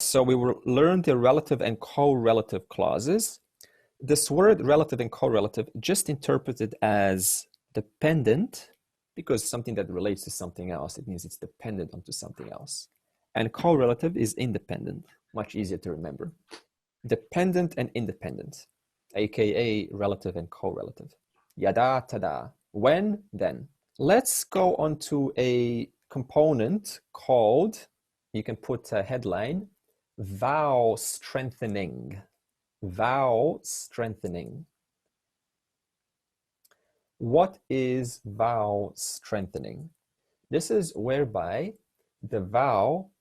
So we will learn the relative and correlative clauses. This word relative and correlative just interpreted as dependent, because something that relates to something else, it means it's dependent onto something else. And correlative is independent, much easier to remember. Dependent and independent, aka relative and correlative. Yada, tada. When, then. Let's go on to a component called, you can put a headline, vowel strengthening. Vowel strengthening. What is vowel strengthening? This is whereby the vowel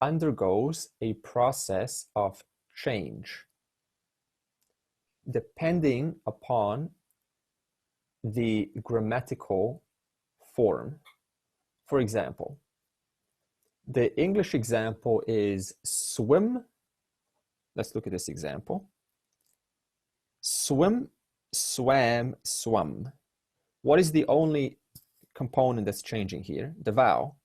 undergoes a process of change depending upon the grammatical form. For example, the English example is swim. Let's look at this example. Swim, swam, swum. What is the only component that's changing here? The vowel.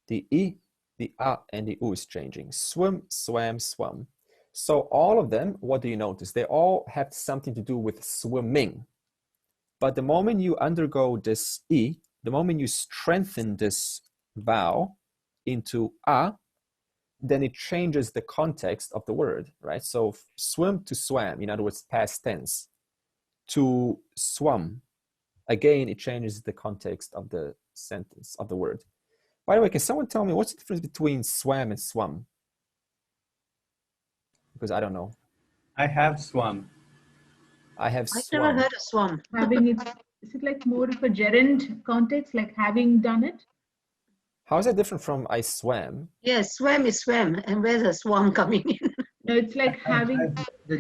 The I, the A, and the U is changing. Swim, swam, swum. So all of them, what do you notice? They all have something to do with swimming. But the moment you undergo this I, the moment you strengthen this vowel into A, then it changes the context of the word, right? So swim to swam, in other words, past tense, to swum. Again, it changes the context of the sentence, of the word. By the way, can someone tell me what's the difference between swam and swum? Because I don't know. I have swum. I have I've swum. never heard of swum. Having it, is it like more of a gerund context, like having done it? How is that different from I swam? Yes, swam is swam. And where's the swarm coming in? No, it's like having the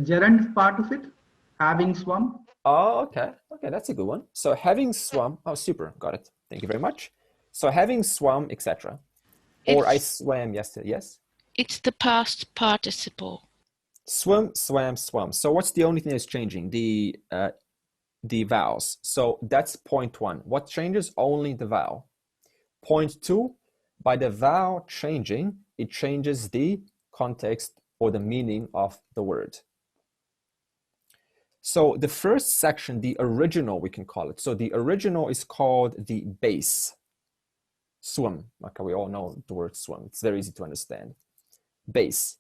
gerund part of it, having swum. Oh, okay. Okay, that's a good one. So having swum, oh, super, got it. Thank you very much. So having swum, etc. Or I swam yesterday, yes? It's the past participle. Swim, swam, swum. So what's the only thing that's changing? The vowels. So that's point one. What changes? Only the vowel. Point two, by the vowel changing, it changes the context or the meaning of the word. So the first section, the original, we can call it. So the original is called the base. Swim. Okay, we all know the word swim. It's very easy to understand. Base.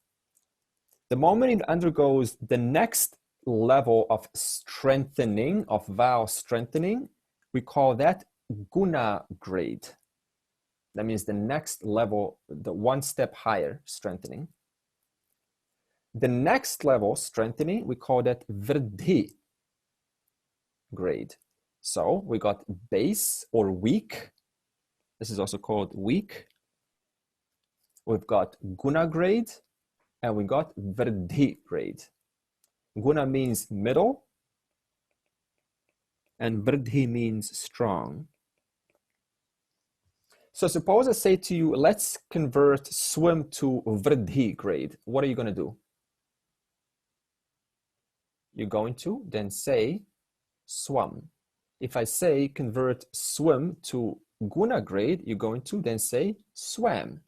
The moment it undergoes the next level of strengthening, of vowel strengthening, we call that guna grade. That means the next level, the one step higher strengthening. The next level strengthening, we call that vrdhi grade. So we got base or weak. This is also called weak. We've got guna grade and we got vrdhi grade. Guna means middle and vrdhi means strong. So suppose I say to you, let's convert swim to vrdhi grade. What are you going to do? You're going to then say swam. If I say convert swim to guna grade, you're going to then say swam.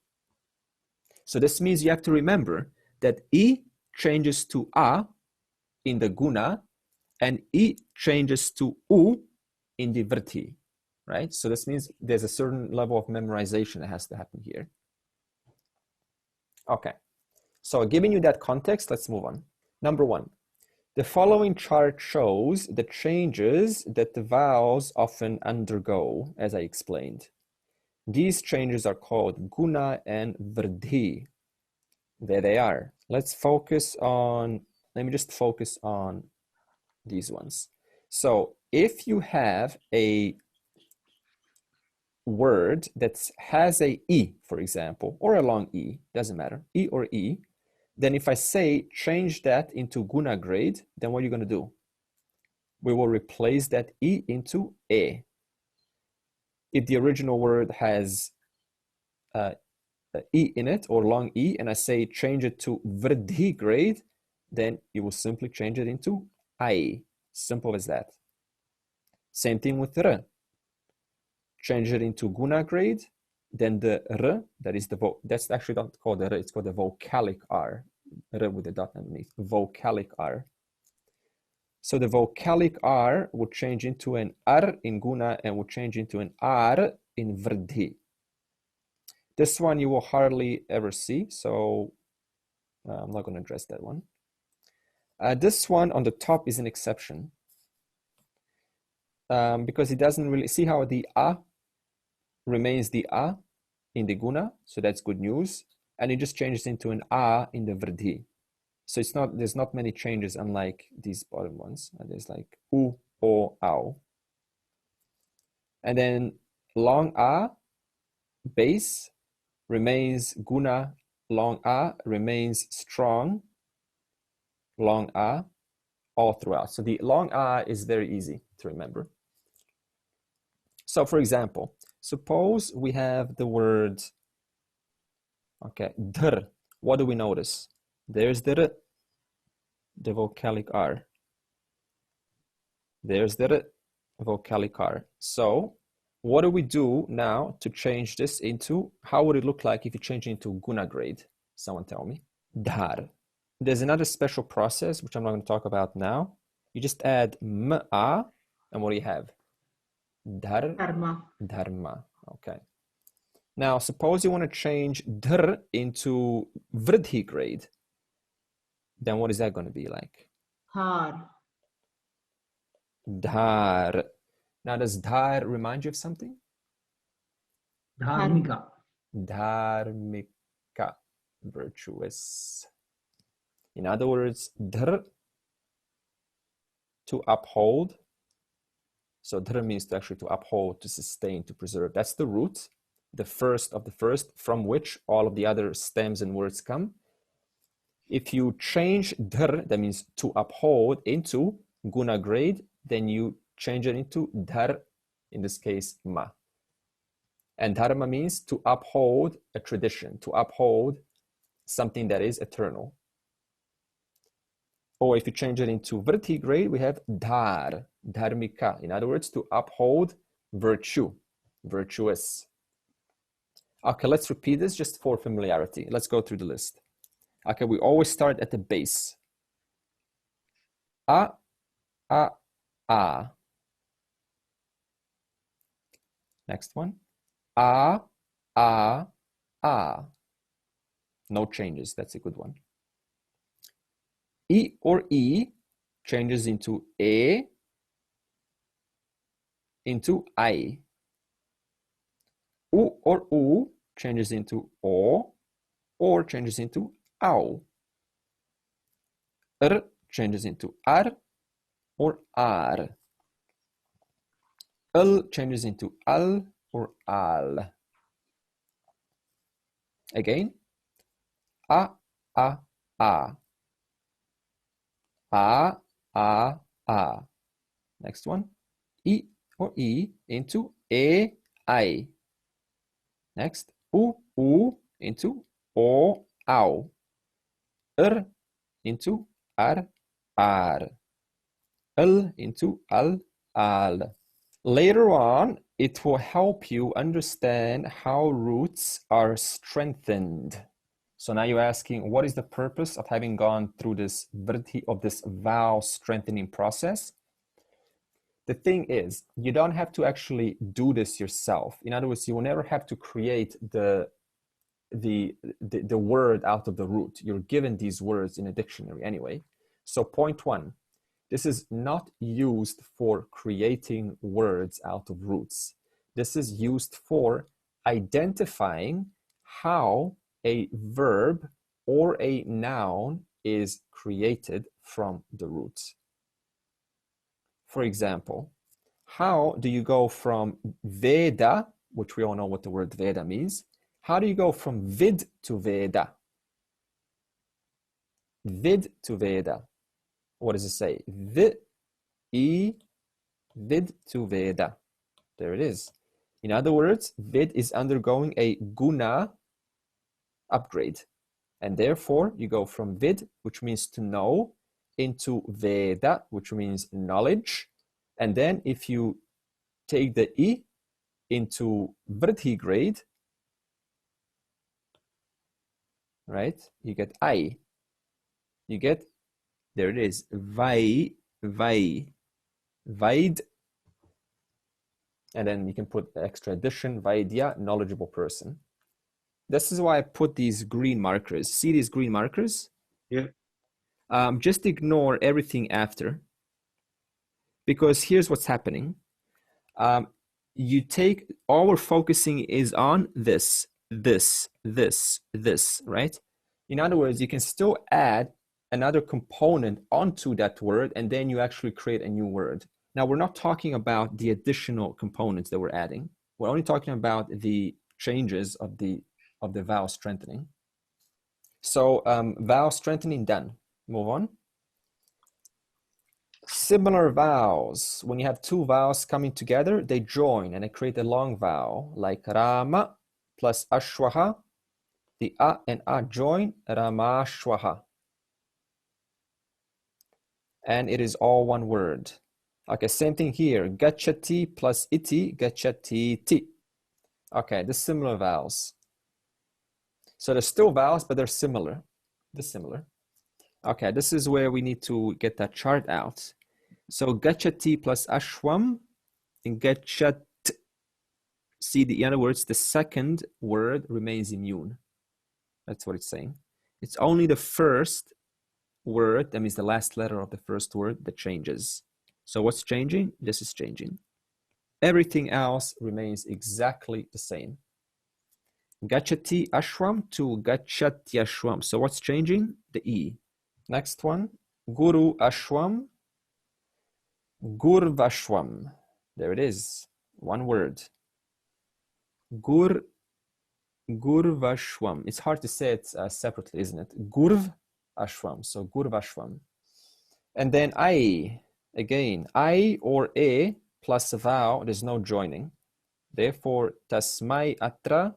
So this means you have to remember that I changes to A in the guna and I changes to U in the vrdhi, right? So this means there's a certain level of memorization that has to happen here. Okay, so giving you that context, let's move on. Number one, the following chart shows the changes that the vowels often undergo, as I explained. These changes are called guna and vrdhi. There they are. Let's focus on, let me just focus on these ones. So if you have a word that has a I, for example, or a long I, doesn't matter, I or E, then if I say change that into guna grade, then what are you going to do? We will replace that I into E. If the original word has I in it or long I, and I say change it to vrdhi grade, then you will simply change it into I. Simple as that. Same thing with R. Change it into guna grade, then the r, that is the that's actually not called the r, it's called the vocalic r. R with the dot underneath, vocalic r. So the vocalic r would change into an r in guna and would change into an r in vrdhi. This one you will hardly ever see, so I'm not going to address that one. This one on the top is an exception because it doesn't really see how the a remains the a in the guna, so that's good news, and it just changes into an a in the vrdhi. So it's not, there's not many changes unlike these bottom ones. There's like u, o, au. And then long a base remains guna, long a remains strong, long a all throughout. So the long a is very easy to remember. So for example, suppose we have the word, okay, dhr. What do we notice? There's the r, the vocalic r. There's the r, vocalic r. So what do we do now to change this into, how would it look like if you change it into guna grade? Someone tell me. Dhar. There's another special process, which I'm not going to talk about now. You just add ma, and what do you have? Dhar, Dharma. dharma. Okay. Now, suppose you want to change dhr into vrdhi grade. Then what is that going to be like? Har. Dhar. Now, does dhar remind you of something? Dharmika. Dharmika, virtuous. In other words, dhr, to uphold. So dhr means to actually to uphold, to sustain, to preserve. That's the root, the first of the first, from which all of the other stems and words come. If you change dhr, that means to uphold, into guna grade, then you change it into dhar, in this case, ma. And dharma means to uphold a tradition, to uphold something that is eternal. Or if you change it into vrdhi grade, we have dhar, dharmika. In other words, to uphold virtue, virtuous. Okay, let's repeat this just for familiarity. Let's go through the list. Okay, we always start at the base. A. Next one. A. No changes, that's a good one. E or E changes into E, into I. U or U changes into O, or changes into Au. R changes into Ar or Ar. L changes into Al or Al. Again, A. Next one, E or E into E, I. Next, U into O, Au. R into Ar, Ar. L into Al, Al. Later on, it will help you understand how roots are strengthened. So now you're asking, what is the purpose of having gone through this vrdhi, of this vowel strengthening process? The thing is, you don't have to actually do this yourself. In other words, you will never have to create the word out of the root. You're given these words in a dictionary anyway. So point one, this is not used for creating words out of roots. This is used for identifying how a verb or a noun is created from the roots. For example, how do you go from Veda, which we all know what the word Veda means, how do you go from vid to Veda? Vid to Veda. What does it say? Vid to Veda. There it is. In other words, vid is undergoing a guna upgrade. And therefore, you go from vid, which means to know, into Veda, which means knowledge. And then if you take the I into vrdhi grade, right? You get I. You get, there it is, vai, vaid. And then you can put the extra addition, vaidya, knowledgeable person. This is why I put these green markers. See these green markers? Yeah. Just ignore everything after, because here's what's happening. You take, all we're focusing is on this, right? In other words, you can still add another component onto that word, and then you actually create a new word. Now, we're not talking about the additional components that we're adding. We're only talking about the changes of the vowel strengthening. So vowel strengthening done. Move on. Similar vowels. When you have two vowels coming together, they join and they create a long vowel, like Rama plus Ashwaha. The A and A join, Ramashwaha. And it is all one word. Okay, same thing here. Gachati plus iti, gachati ti. Okay, the similar vowels. So they're still vowels, but they're similar. They're similar. Okay, this is where we need to get that chart out. So gachati plus ashwam and gachat. See, in other words, the second word remains immune. That's what it's saying. It's only the first word, that means the last letter of the first word, that changes. So what's changing? This is changing. Everything else remains exactly the same. Gachati ashwam to gachati ashwam. So what's changing? The E. Next one, Guru ashwam, Gurvashwam. There it is, one word. Gurvashwam. It's hard to say it separately, isn't it? Gurv ashwam. So Gurvashwam. And then I, again, I or A plus a vowel, there's no joining. Therefore, tasmai atra,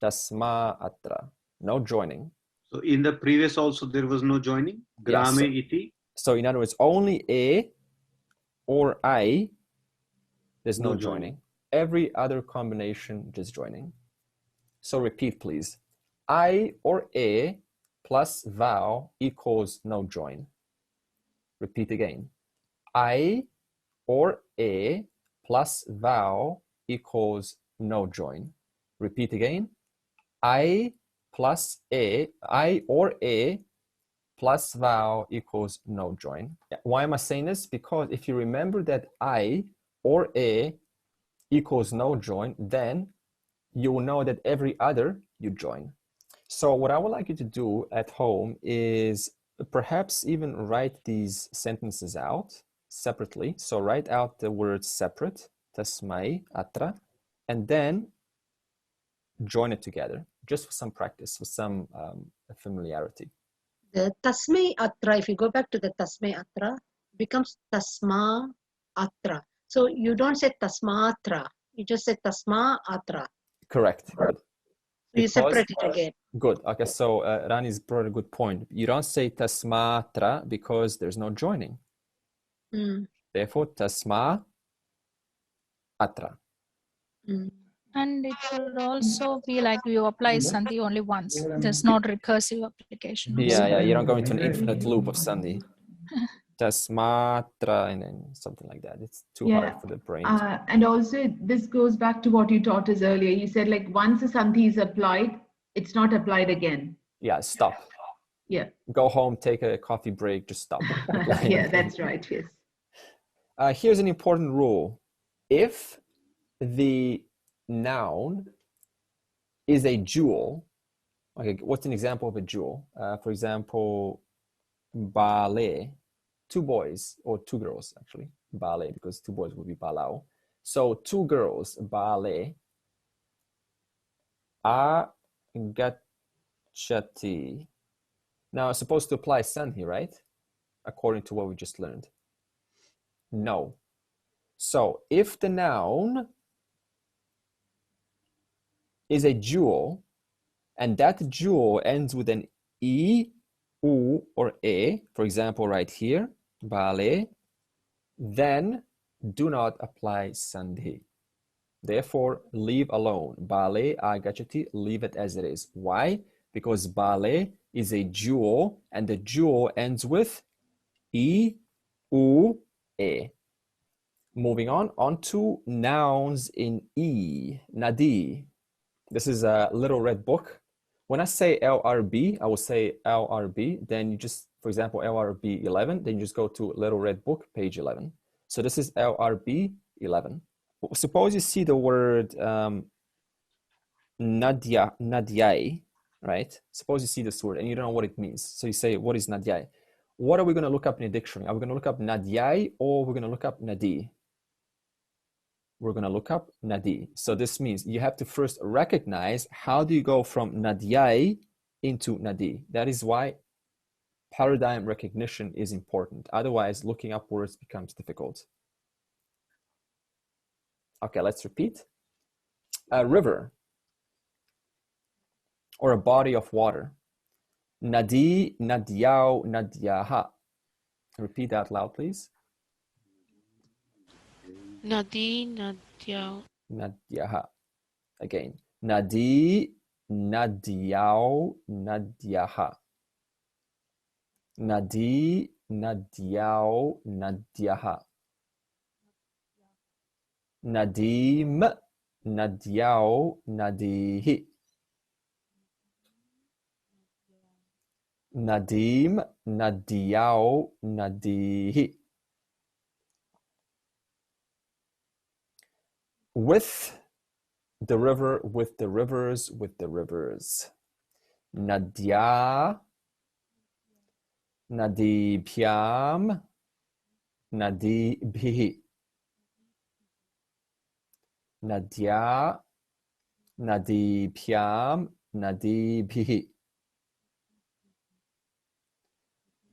tasma atra. No joining. So in the previous also there was no joining. Grame Yes. iti. So in other words, only A or I, there's no No joining. joining. Every other combination just joining. So repeat, please. I or A plus vowel equals no join. Repeat again. I or A plus vowel equals no join. Repeat again. I plus A, I or A plus vowel equals no join. Why am I saying this? Because if you remember that I or A equals no join, then you will know that every other you join. So what I would like you to do at home is perhaps even write these sentences out separately. So write out the word separate, tasmai, atra, and then join it together, just for some practice, for some familiarity. The tasmai atra, if you go back to the tasmai atra, becomes tasma atra. So you don't say tasma atra, you just say tasma atra. Correct. Good. You separate it again. Good. Okay, so Rani's brought a good point. You don't say tasmatra because there's no joining. Mm, Therefore, tasma atra. mm. And it would also be like you apply Sandhi only once. There's not recursive application. Yeah, you don't go into an infinite loop of Sandhi. Tasmatra and then something like that. It's too hard for the brain. And also this goes back to what you taught us earlier. You said like once a Sandhi is applied, it's not applied again. Yeah, stop. Yeah. Go home, take a coffee break, just stop. Yeah, that's right. Yes. Here's an important rule. If the noun is a jewel, okay, what's an example of a jewel? For example, ballet, two boys or two girls actually, ballet, because two boys would be balao. So two girls, ballet, agachati. Now it's supposed to apply Sandhi, right? According to what we just learned. No. So if the noun is a jewel, and that jewel ends with an E, U, or A, for example, right here, ballet, then do not apply Sandhi. Therefore, leave alone. Ballet, agachati, leave it as it is. Why? because bale is a dual, and the dual ends with I, U, E. Moving on to nouns in E. Nadi. This is a little red book. When I say LRB, I will say LRB. Then you just, for example, LRB 11, then you just go to little red book, page 11. So this is LRB 11. Suppose you see the word Nadiai, right? Suppose you see this word and you don't know what it means. So you say, what is Nadiai? What are we going to look up in a dictionary? Are we going to look up Nadiai or we're going to look up Nadi? We're going to look up Nadi. So this means you have to first recognize how do you go from Nadiai into Nadi. That is why paradigm recognition is important. Otherwise, looking up words becomes difficult. Okay, let's repeat. A river or a body of water. Nadi, Nadiao, Nadiaha. Repeat that loud, please. Nadi, Nadiao. Nadiaha. Again. Nadi, Nadiao, Nadiaha. Nadi, Nadiao, Nadiaha. Nadim, Nadiao, Nadihi. Nadim, Nadiao, Nadihi. With the river, with the rivers, with the rivers. Nadia, Nadibhyam, Nadibhi. Nadia, Nadibhyam, Nadibhi.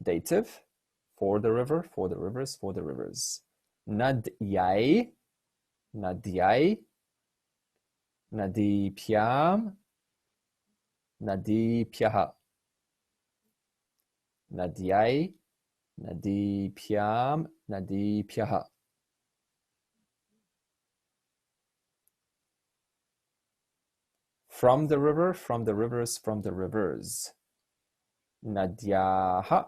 Dative, for the river, for the rivers, for the rivers. Nadyai, Nadyai, Nadipyam, Nadipyaha. Nadyai, Nadipyam, Nadipyaha. From the river, from the rivers, from the rivers. Nadyaha,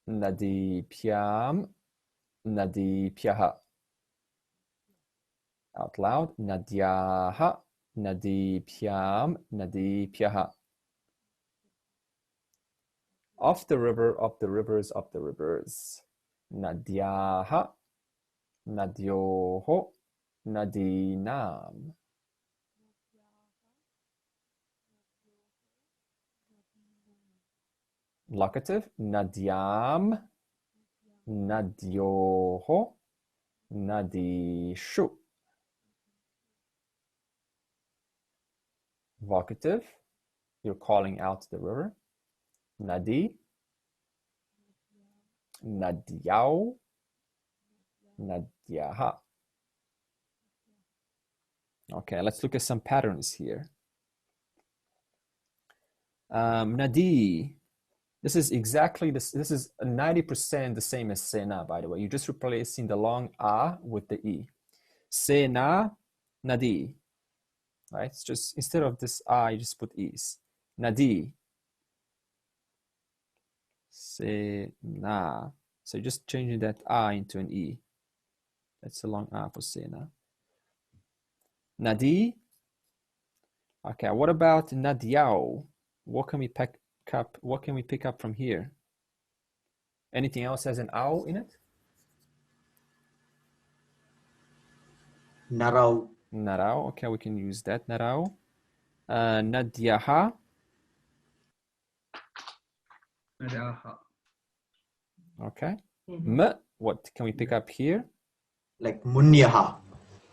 Nadipyam, Nadipyaha. Out loud. Nadyaha, Nadipyam, Nadipyaha. Of the river, of the rivers, of the rivers. Nadyaha, Nadyoho, Nadinam. Locative. Nadyam, Nadyoho, Nadishu. Vocative. You're calling out the river. Nadi, Nadyao, Nadyaha. Okay, let's look at some patterns here. Nadi. This is exactly this. This is 90% the same as Sena, by the way. You're just replacing the long A with the E. Sena, Nadi. Right? It's just instead of this A, you just put E's. Nadi. Sena. So you're just changing that A into an E. That's a long A for Sena. Nadi. Okay, what about Nadiao? What can we pick up? What can we pick up from here? Anything else has an ow in it? Narau. Narau. Okay, we can use that. Narau. Nadyaha. Nadaha. Okay. M. What can we pick up here? Like Munyaha.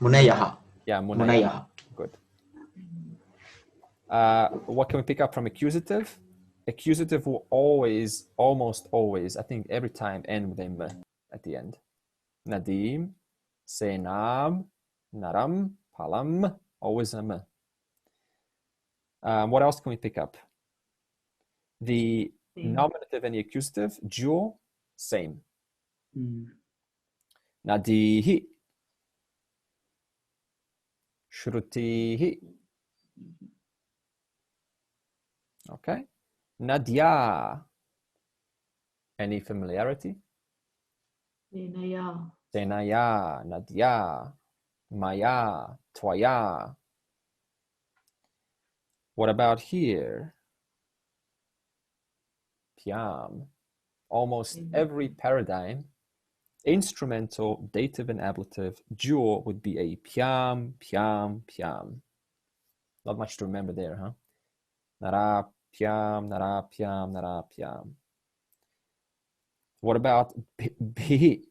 Munayaha. Yeah, Munayaha. Good. What can we pick up from accusative? Accusative will always, almost always, I think every time end with a m at the end. Nadim, Senam, Naram, Palam, always a m. What else can we pick up? The nominative and the accusative, dual, same. Nadihi, Shrutihi. Okay. Nadia. Any familiarity? Senaya. Senaya, Nadia, Maya, Twaya. What about here? Pyam. Almost every paradigm, instrumental, dative, and ablative, dual would be a pyam, pyam, pyam. Not much to remember there, huh? Nara, pyam, nara, pyam, nara, pyam. What about bhi?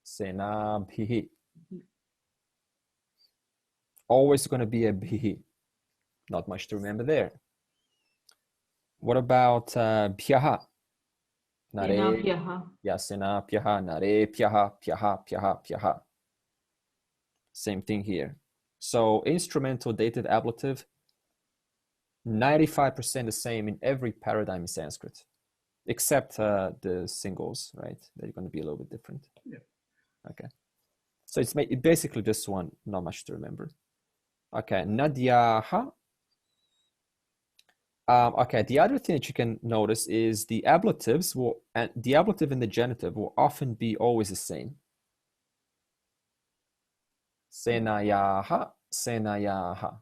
Sena, bhi. Always going to be a bhi. Not much to remember there. What about pyaha? Nare, yeah, sena, pyaha, nare, pyaha, pyaha, pyaha, pyaha. Same thing here. So instrumental, dative, ablative, 95% the same in every paradigm in Sanskrit, except the singles, right? They're going to be a little bit different. Yeah. Okay. So it's basically just one, not much to remember. Okay, Nadyaha. Okay, the other thing that you can notice is the ablatives and the ablative and the genitive will often be always the same. Senayaha, senayaha,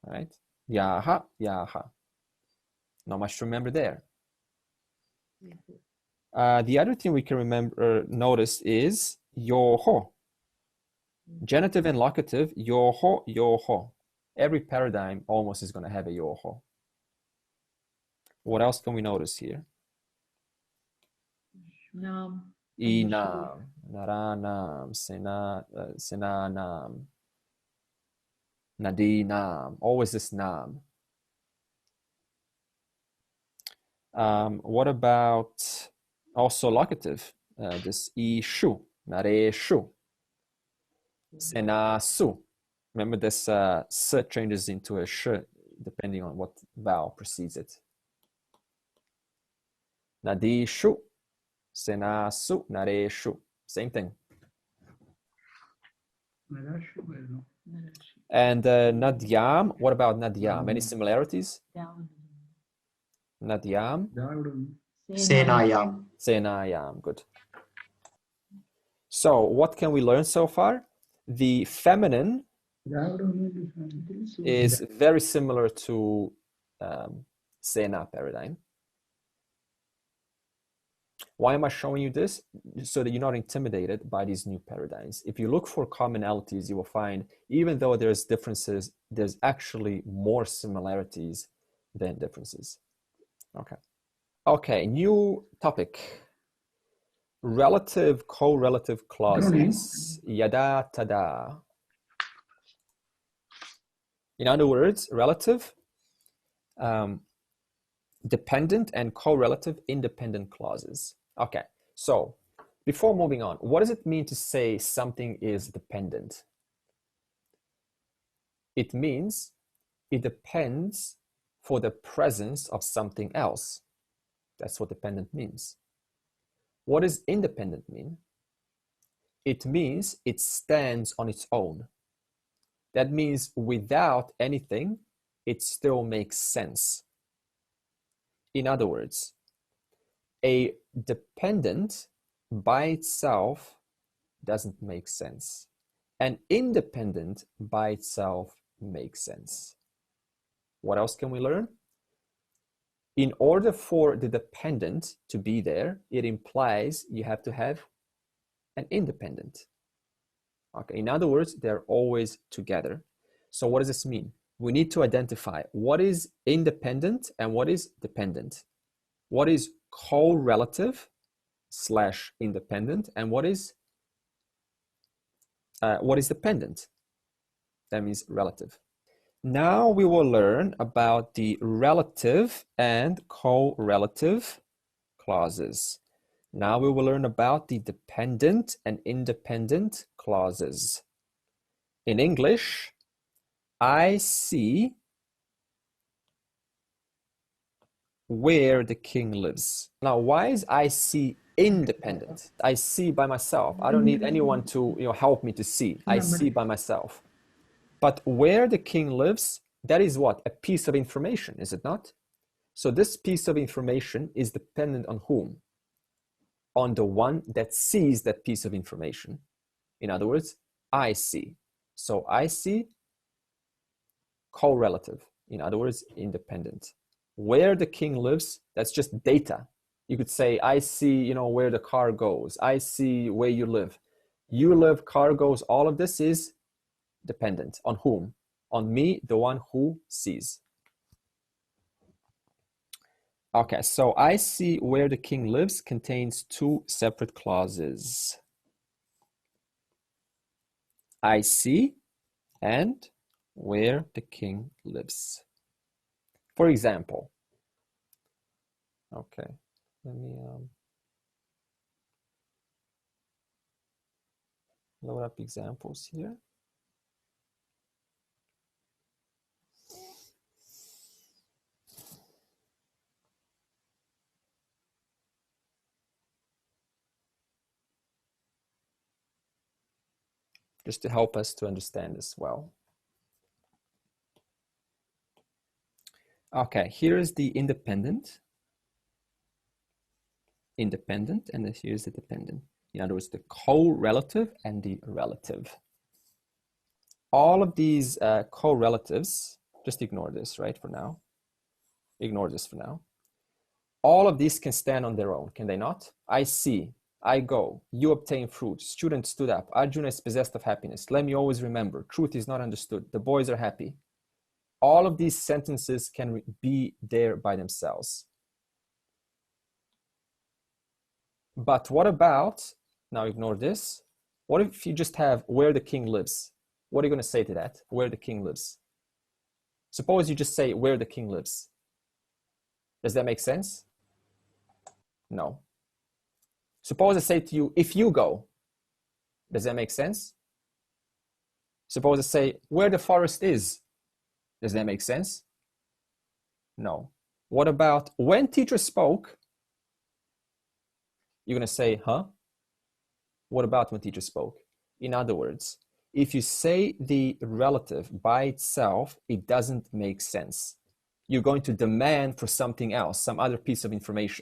right? Yaha, yaha. Not much to remember there. The other thing we can notice is yoho. Genitive and locative, yoho, yoho. Every paradigm almost is going to have a yoho. What else can we notice here? Nam. Inam, naranam, senanam, nadinam. Always this nam. What about also locative? This ishu, nareshu, senasu. Remember this s changes into a sh depending on what vowel precedes it. Nadishu, senasu, nareshu. Same thing. And nadyam, what about nadyam? Any similarities? Nadyam? Senayam. Senayam, good. So what can we learn so far? The feminine is very similar to Sena paradigm. Why am I showing you this? So that you're not intimidated by these new paradigms. If you look for commonalities, you will find even though there's differences, there's actually more similarities than differences. Okay. Okay, new topic. Relative, correlative clauses. Yada, tada. In other words, relative, dependent, and correlative independent clauses. Okay, so before moving on, what does it mean to say something is dependent? It means it depends for the presence of something else. That's what dependent means. What does independent mean? It means it stands on its own. That means without anything, it still makes sense. In other words, a dependent by itself doesn't make sense. An independent by itself makes sense. What else can we learn? In order for the dependent to be there, it implies you have to have an independent. Okay, in other words, they're always together. So what does this mean? We need to identify what is independent and what is dependent. What is correlative / independent, and what is dependent? That means relative. Now we will learn about the relative and correlative clauses. Now we will learn about the dependent and independent clauses. In English, I see where the king lives. Now, why is I see independent? I see by myself. I don't need anyone to help me to see. I see by myself. But where the king lives, that is what? A piece of information, is it not? So this piece of information is dependent on whom? On the one that sees that piece of information. In other words, I see. So I see, correlative. In other words, independent. Where the king lives, that's just data. You could say, I see, you know, where the car goes. I see where you live. You live, car goes. All of this is dependent on whom? On me, the one who sees. Okay, so I see where the king lives contains two separate clauses. I see and where the king lives. For example, okay, let me load up examples here. Just to help us to understand this well. Okay, here is the independent, and then here's the dependent. In other words, the correlative and the relative. All of these correlatives, just ignore this, right, for now. Ignore this for now. All of these can stand on their own, can they not? I see, I go, you obtain fruit, student stood up, Arjuna is possessed of happiness, let me always remember, truth is not understood, the boys are happy. All of these sentences can be there by themselves. But what about, now ignore this, what if you just have where the king lives? What are you going to say to that? Where the king lives? Suppose you just say where the king lives. Does that make sense? No. Suppose I say to you, if you go. Does that make sense? Suppose I say where the forest is. Does that make sense? No. What about when teacher spoke? You're going to say, huh? What about when teacher spoke? In other words, if you say the relative by itself, it doesn't make sense. You're going to demand for something else, some other piece of information.